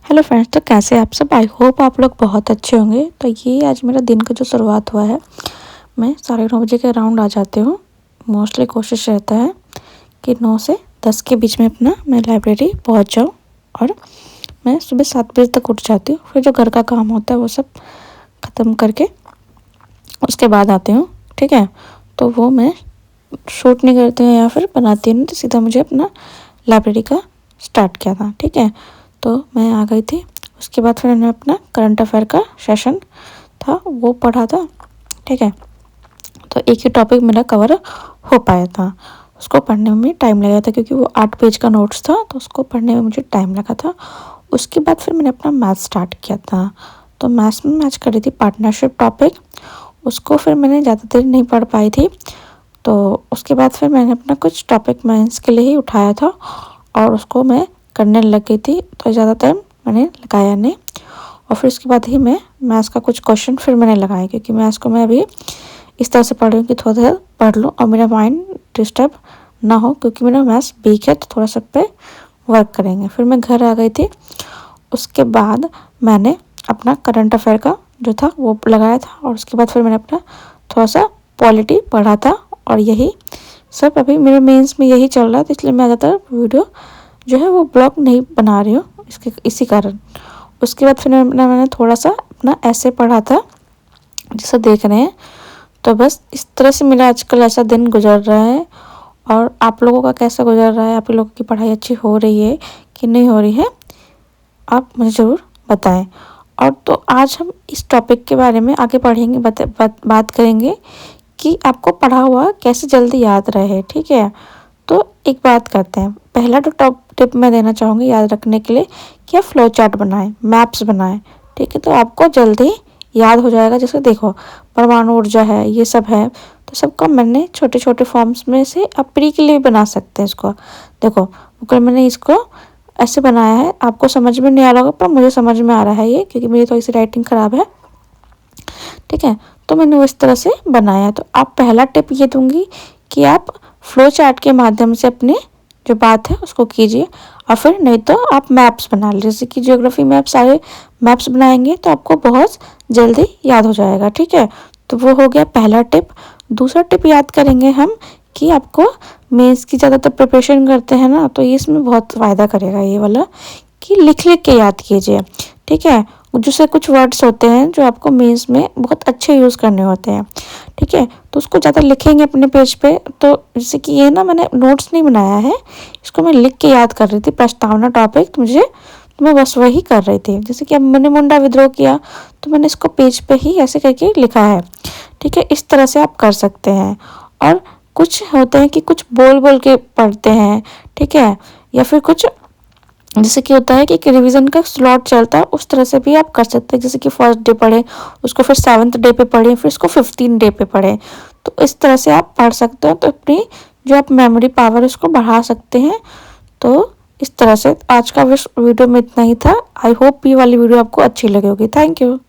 Hello friends, तो कैसे आप सब। आई होप आप लोग बहुत अच्छे होंगे। तो ये आज मेरा दिन का जो शुरुआत हुआ है, मैं 9:30 बजे के अराउंड आ जाती हूँ। मोस्टली कोशिश रहता है कि 9 से 10 के बीच में अपना मैं लाइब्रेरी पहुँच जाऊँ। और मैं सुबह 7 बजे तक उठ जाती हूँ। फिर जो घर का काम होता है वो सब ख़त्म करके उसके बाद आती हूँ। ठीक है, तो वो मैं शूट नहीं करती हूँ या फिर बनाती नहीं, तो सीधा मुझे अपना लाइब्रेरी का स्टार्ट किया था। ठीक है, तो मैं आ गई थी। उसके बाद फिर मैंने अपना करंट अफेयर का सेशन था वो पढ़ा था। ठीक है, तो एक ही टॉपिक मेरा कवर हो पाया था। उसको पढ़ने में टाइम लगा था क्योंकि वो 8 पेज का नोट्स था, तो उसको पढ़ने में मुझे टाइम लगा था। उसके बाद फिर मैंने अपना मैथ स्टार्ट किया था। तो मैथ्स में मैच करी थी पार्टनरशिप टॉपिक। उसको फिर मैंने ज़्यादा देर नहीं पढ़ पाई थी, तो उसके बाद फिर मैंने अपना कुछ टॉपिक मेंस के लिए ही उठाया था और उसको मैं करने लग गई थी। तो ज़्यादा टाइम मैंने लगाया नहीं। और फिर उसके बाद ही मैं मैथ्स का कुछ क्वेश्चन फिर मैंने लगाया, क्योंकि मैथ्स को मैं अभी इस तरह से पढ़ रही हूँ कि थोड़ा देर पढ़ लूँ और मेरा माइंड डिस्टर्ब ना हो, क्योंकि मेरा मैथ्स वीक है, तो थोड़ा सा पे वर्क करेंगे। फिर मैं घर आ गई थी। उसके बाद मैंने अपना करंट अफेयर का जो था वो लगाया था, और उसके बाद फिर मैंने अपना थोड़ा सा पॉलिटी पढ़ा था। और यही सब अभी मेरे मेंस में यही चल रहा है, तो इसलिए मैं ज़्यादातर वीडियो जो है वो ब्लॉग नहीं बना रही हूँ इसी कारण। उसके बाद फिर मैंने थोड़ा सा अपना ऐसे पढ़ा था जैसा देख रहे हैं। तो बस इस तरह से मेरा आजकल ऐसा दिन गुजर रहा है। और आप लोगों का कैसा गुजर रहा है, आप लोगों की पढ़ाई अच्छी हो रही है कि नहीं हो रही है, आप मुझे ज़रूर बताएं। और तो आज हम इस टॉपिक के बारे में आगे पढ़ेंगे, बात करेंगे कि आपको पढ़ा हुआ कैसे जल्दी याद रहे। ठीक है, तो एक बात करते हैं। पहला जो टॉप टिप मैं देना चाहूँगी याद रखने के लिए कि आप फ्लो चार्ट बनाएं, मैप्स बनाएं। ठीक है, तो आपको जल्दी याद हो जाएगा। जैसे देखो, परमाणु ऊर्जा है, ये सब है, तो सबको मैंने छोटे छोटे फॉर्म्स में से आप प्री के लिए भी बना सकते हैं इसको। देखो, अगर मैंने इसको ऐसे बनाया है, आपको समझ में नहीं आ रहा होगा, पर मुझे समझ में आ रहा है ये, क्योंकि मेरी थोड़ी सी राइटिंग ख़राब है। ठीक है, तो मैंने वो इस तरह से बनाया। तो आप पहला टिप ये दूंगी कि आप फ्लो चार्ट के माध्यम से अपनी जो बात है उसको कीजिए। और फिर नहीं तो आप मैप्स बना लीजिए, जैसे कि ज्योग्राफी मैप, सारे मैप्स बनाएंगे तो आपको बहुत जल्दी याद हो जाएगा। ठीक है, तो वो हो गया पहला टिप। दूसरा टिप याद करेंगे हम कि आपको मेंस की ज़्यादातर प्रिपरेशन करते हैं ना, तो ये इसमें बहुत फ़ायदा करेगा ये वाला, कि लिख लिख के याद कीजिए। ठीक है, जैसे कुछ वर्ड्स होते हैं जो आपको मेंस में बहुत अच्छे यूज़ करने होते हैं। ठीक है, तो उसको ज़्यादा लिखेंगे अपने पेज पे। तो जैसे कि ये ना, मैंने नोट्स नहीं बनाया है, इसको मैं लिख के याद कर रही थी। प्रस्तावना टॉपिक तो मैं बस वही कर रही थी। जैसे कि अब मैंने मुंडा विद्रोह किया, तो मैंने इसको पेज पे ही ऐसे करके लिखा है। ठीक है, इस तरह से आप कर सकते हैं। और कुछ होते हैं कि कुछ बोल बोल के पढ़ते हैं। ठीक है, या फिर कुछ जैसे कि होता है कि रिवीजन का स्लॉट चलता है, उस तरह से भी आप कर सकते हैं। जैसे कि फर्स्ट डे पढ़ें, उसको फिर 7th डे पे पढ़ें, फिर इसको 15 डे पे पढ़ें। तो इस तरह से आप पढ़ सकते हो, तो अपनी जो आप मेमोरी पावर उसको बढ़ा सकते हैं। तो इस तरह से आज का वीडियो में इतना ही था। आई होप ये वाली वीडियो आपको अच्छी लगी होगी। Thank you.